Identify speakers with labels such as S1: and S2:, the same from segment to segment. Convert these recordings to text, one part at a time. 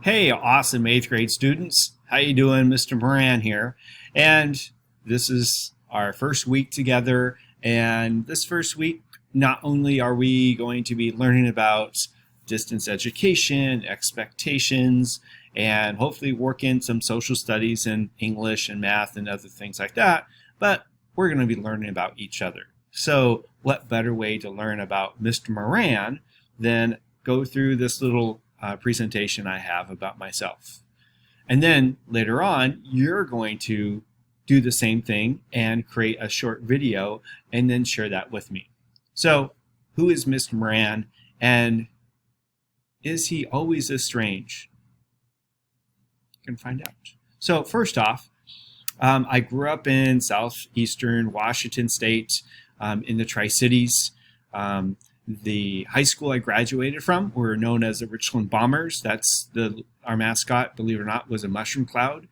S1: Hey, awesome 8th grade students. How you doing? Mr. Moran here. And this is our first week together. And this first week, not only are we going to be learning about distance education, expectations, and hopefully work in some social studies and English and math and other things like that, but we're going to be learning about each other. So what better way to learn about Mr. Moran than go through this little presentation I have about myself. And then later on, you're going to do the same thing and create a short video and then share that with me. So, who is Mr. Moran, and is he always this strange? You can find out. So first off, I grew up in southeastern Washington State, in the Tri-Cities. The high school I graduated from were known as the Richland Bombers. That's our mascot, believe it or not, was a mushroom cloud.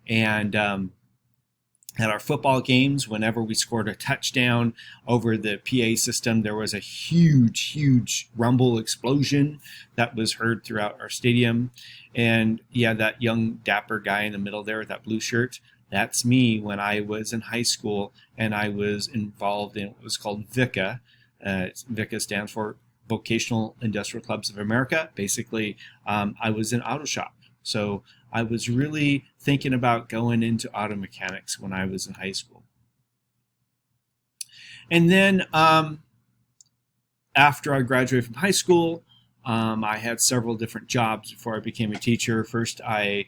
S1: And at our football games, whenever we scored a touchdown over the PA system, there was a huge rumble explosion that was heard throughout our stadium. And yeah, that young dapper guy in the middle there with that blue shirt, that's me when I was in high school, and I was involved in what was called VICA. VICA stands for Vocational Industrial Clubs of America. Basically, I was in auto shop. So I was really thinking about going into auto mechanics when I was in high school. And then after I graduated from high school, I had several different jobs before I became a teacher. First, I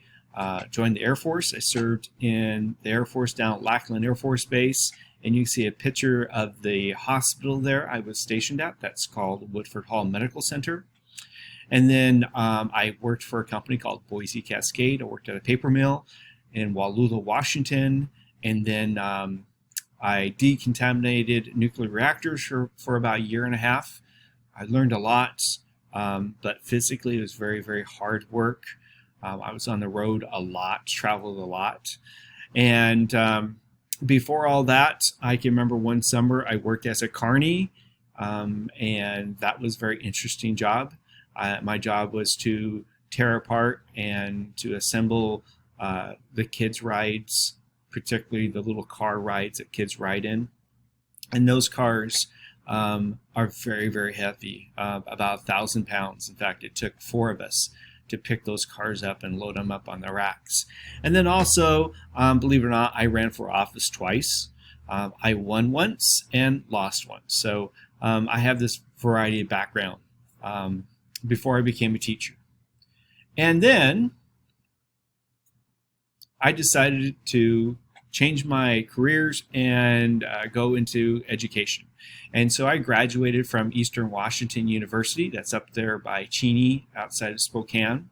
S1: joined the Air Force. I served in the Air Force down at Lackland Air Force Base. And you can see a picture of the hospital there I was stationed at. That's called Woodford Hall Medical Center. And then I worked for a company called Boise Cascade. I worked at a paper mill in Wallula, Washington. And then I decontaminated nuclear reactors for about a year and a half. I learned a lot, but physically it was very hard work. I was on the road a lot, traveled a lot. And before all that, I can remember one summer I worked as a carny, and that was a very interesting job. My job was to tear apart and to assemble the kids' rides, particularly the little car rides that kids ride in. And those cars are very heavy, about 1,000 pounds. In fact, it took 4 of us to pick those cars up and load them up on the racks. And then also, believe it or not, I ran for office twice. I won once and lost once. So I have this variety of background before I became a teacher. And then I decided to change my careers and go into education. And so I graduated from Eastern Washington University. That's up there by Cheney, outside of Spokane.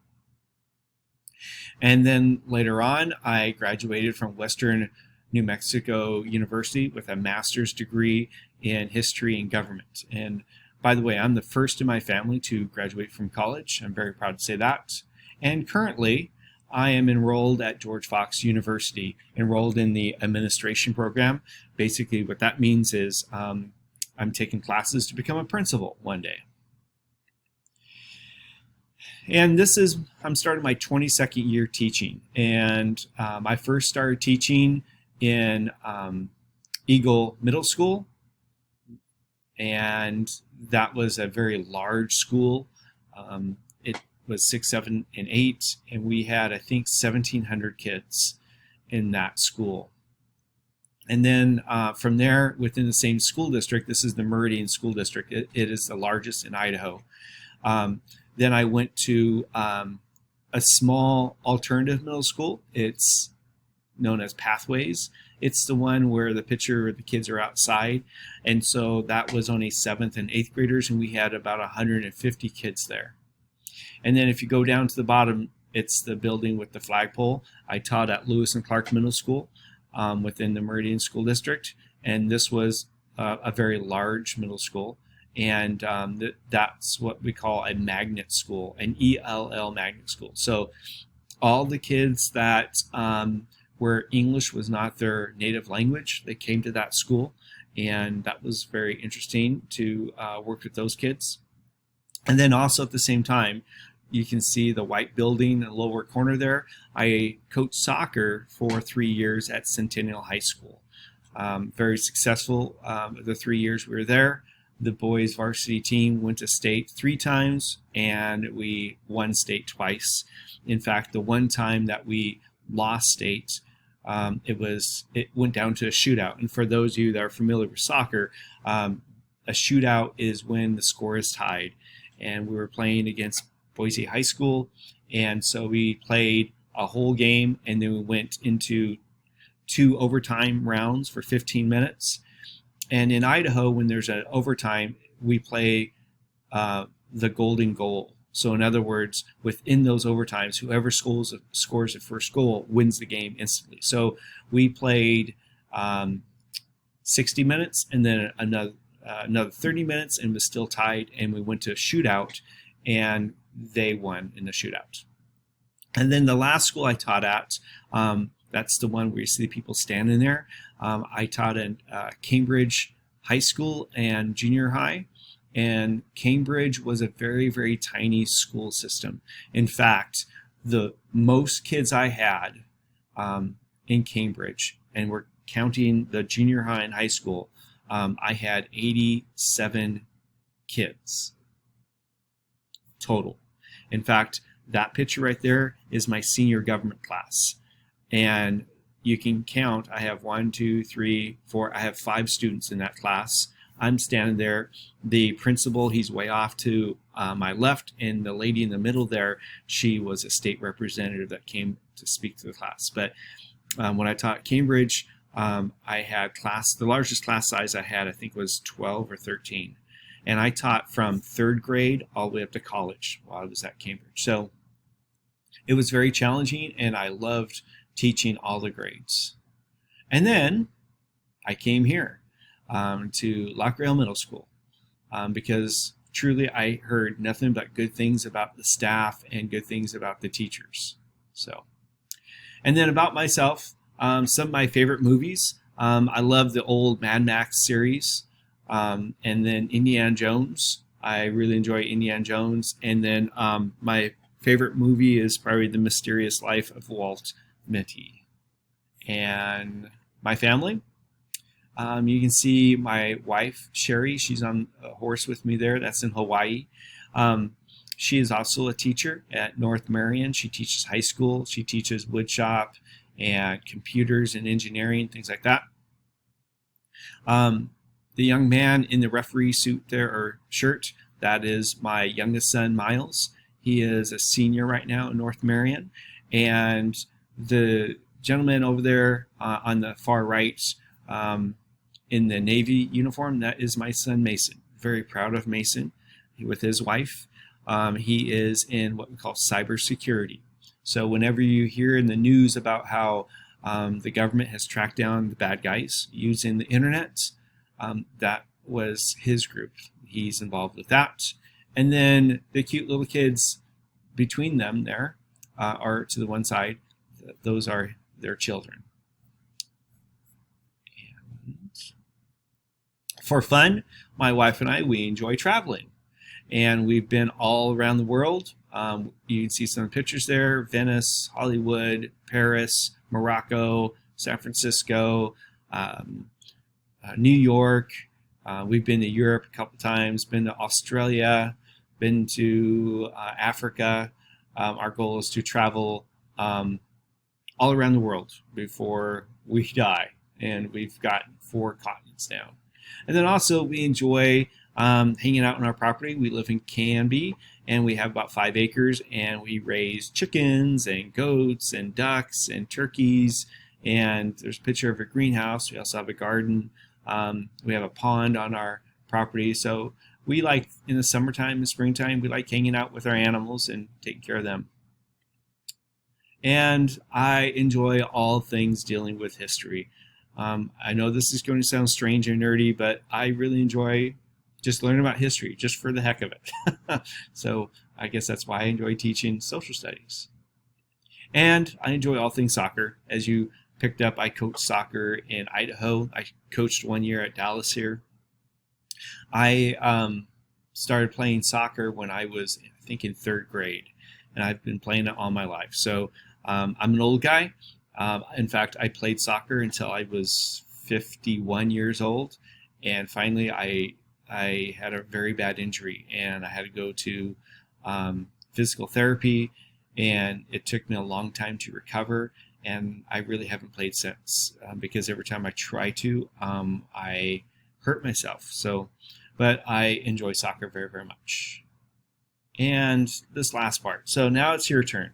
S1: And then later on, I graduated from Western New Mexico University with a master's degree in history and government. And by the way, I'm the first in my family to graduate from college. I'm very proud to say that. And currently, I am enrolled at George Fox University, enrolled in the administration program. Basically, what that means is I'm taking classes to become a principal one day. And I'm starting my 22nd year teaching. And I first started teaching in Eagle Middle School. And that was a very large school. It was 6, 7, and 8. And we had, I think, 1,700 kids in that school. And then from there, within the same school district, this is the Meridian School District. It is the largest in Idaho. Then I went to a small alternative middle school. It's known as Pathways. It's the one where the picture of the kids are outside. And so that was only 7th and 8th graders, and we had about 150 kids there. And then if you go down to the bottom, it's the building with the flagpole. I taught at Lewis and Clark Middle School. Within the Meridian School District, and this was a very large middle school, and that's what we call a magnet school, an ELL magnet school. So all the kids that where English was not their native language, they came to that school, and that was very interesting to work with those kids. And then also at the same time, you can see the white building in the lower corner there. I coached soccer for 3 years at Centennial High School. Very successful the 3 years we were there. The boys varsity team went to state 3 times, and we won state twice. In fact, the one time that we lost state, it went down to a shootout. And for those of you that are familiar with soccer, a shootout is when the score is tied. And we were playing against Boise High School, and so we played a whole game, and then we went into 2 overtime rounds for 15 minutes. And in Idaho, when there's an overtime, we play the golden goal. So in other words, within those overtimes, whoever scores the first goal wins the game instantly. So we played 60 minutes and then another 30 minutes, and was still tied, and we went to a shootout, and they won in the shootout. And then the last school I taught at, that's the one where you see people standing there. I taught in Cambridge High School and Junior High, and Cambridge was a very, very tiny school system. In fact, the most kids I had in Cambridge, and we're counting the junior high and high school, I had 87 kids total. In fact, that picture right there is my senior government class. And you can count, I have 1, 2, 3, 4, I have 5 students in that class. I'm standing there. The principal, he's way off to my left, and the lady in the middle there, she was a state representative that came to speak to the class. But when I taught Cambridge, I had the largest class size I had, I think, was 12 or 13. And I taught from 3rd grade all the way up to college while I was at Cambridge. So it was very challenging, and I loved teaching all the grades. And then I came here to Lock Rail Middle School because truly I heard nothing but good things about the staff and good things about the teachers. So, and then about myself, some of my favorite movies. I love the old Mad Max series, and then Indiana Jones. I really enjoy Indiana Jones. And then my favorite movie is probably The Mysterious Life of Walt Mitty. And my family, you can see my wife, Sherry. She's on a horse with me there. That's in Hawaii. She is also a teacher at North Marion. She teaches high school. She teaches woodshop and computers and engineering, things like that. The young man in the referee suit there, or shirt, that is my youngest son, Miles. He is a senior right now in North Marion. And the gentleman over there on the far right in the Navy uniform, that is my son, Mason. Very proud of Mason with his wife. He is in what we call cybersecurity. So whenever you hear in the news about how the government has tracked down the bad guys using the internet, that was his group. He's involved with that. And then the cute little kids between them there are to the one side. Those are their children. And for fun, my wife and I, we enjoy traveling. And we've been all around the world. You can see some pictures there: Venice, Hollywood, Paris, Morocco, San Francisco, New York. We've been to Europe a couple times, been to Australia, been to Africa. Our goal is to travel all around the world before we die, and we've got 4 continents now. And then also we enjoy hanging out on our property. We live in Canby, and we have about 5 acres, and we raise chickens and goats and ducks and turkeys. And there's a picture of a greenhouse. We also have a garden. We have a pond on our property. So we like, in the summertime and springtime, we like hanging out with our animals and taking care of them. And I enjoy all things dealing with history. I know this is going to sound strange and nerdy, but I really enjoy just learning about history, just for the heck of it. So I guess that's why I enjoy teaching social studies. And I enjoy all things soccer. As you picked up, I coach soccer in Idaho. I coached 1 year at Dallas here. I started playing soccer when I was, I think, in 3rd grade. and I've been playing it all my life. So I'm an old guy. In fact, I played soccer until I was 51 years old, and finally I had a very bad injury, and I had to go to physical therapy, and it took me a long time to recover, and I really haven't played since because every time I try to, I hurt myself. So, but I enjoy soccer very, very much. And this last part. So now it's your turn.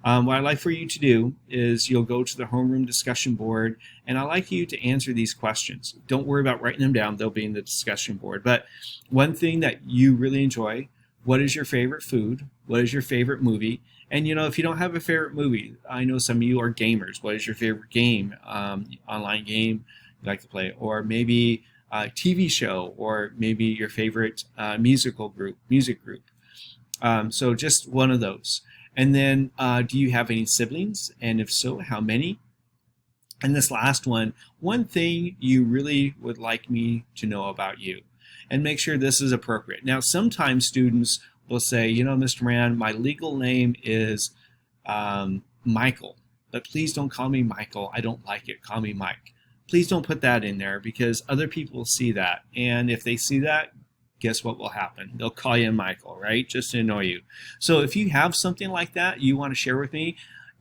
S1: What I'd like for you to do is you'll go to the homeroom discussion board, and I'd like you to answer these questions. Don't worry about writing them down. They'll be in the discussion board. But one thing that you really enjoy, what is your favorite food? What is your favorite movie? And, you know, if you don't have a favorite movie, I know some of you are gamers. What is your favorite game, online game you like to play? Or maybe a TV show, or maybe your favorite music group. So just one of those. And then, do you have any siblings? And if so, how many? And this last one thing you really would like me to know about you. And make sure this is appropriate. Now, sometimes students will say, you know, Mr. Moran, my legal name is Michael, but please don't call me Michael. I don't like it. Call me Mike. Please don't put that in there, because other people will see that. And if they see that, guess what will happen? They'll call you Michael, right? Just to annoy you. So if you have something like that you want to share with me,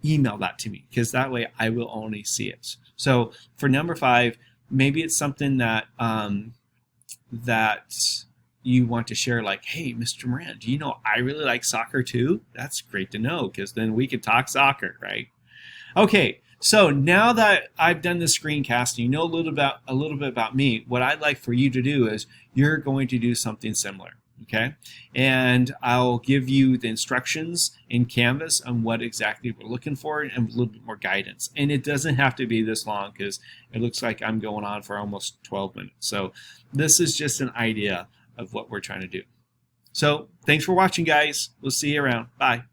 S1: email that to me, because that way I will only see it. So for number 5, maybe it's something that that you want to share, like, hey, Mr. Moran, do you know I really like soccer too? That's great to know, because then we can talk soccer, right? Okay. So now that I've done the screencast and you know a little bit about me, what I'd like for you to do is you're going to do something similar, okay? And I'll give you the instructions in Canvas on what exactly we're looking for and a little bit more guidance. And it doesn't have to be this long, because it looks like I'm going on for almost 12 minutes. So this is just an idea of what we're trying to do. So thanks for watching, guys. We'll see you around. Bye.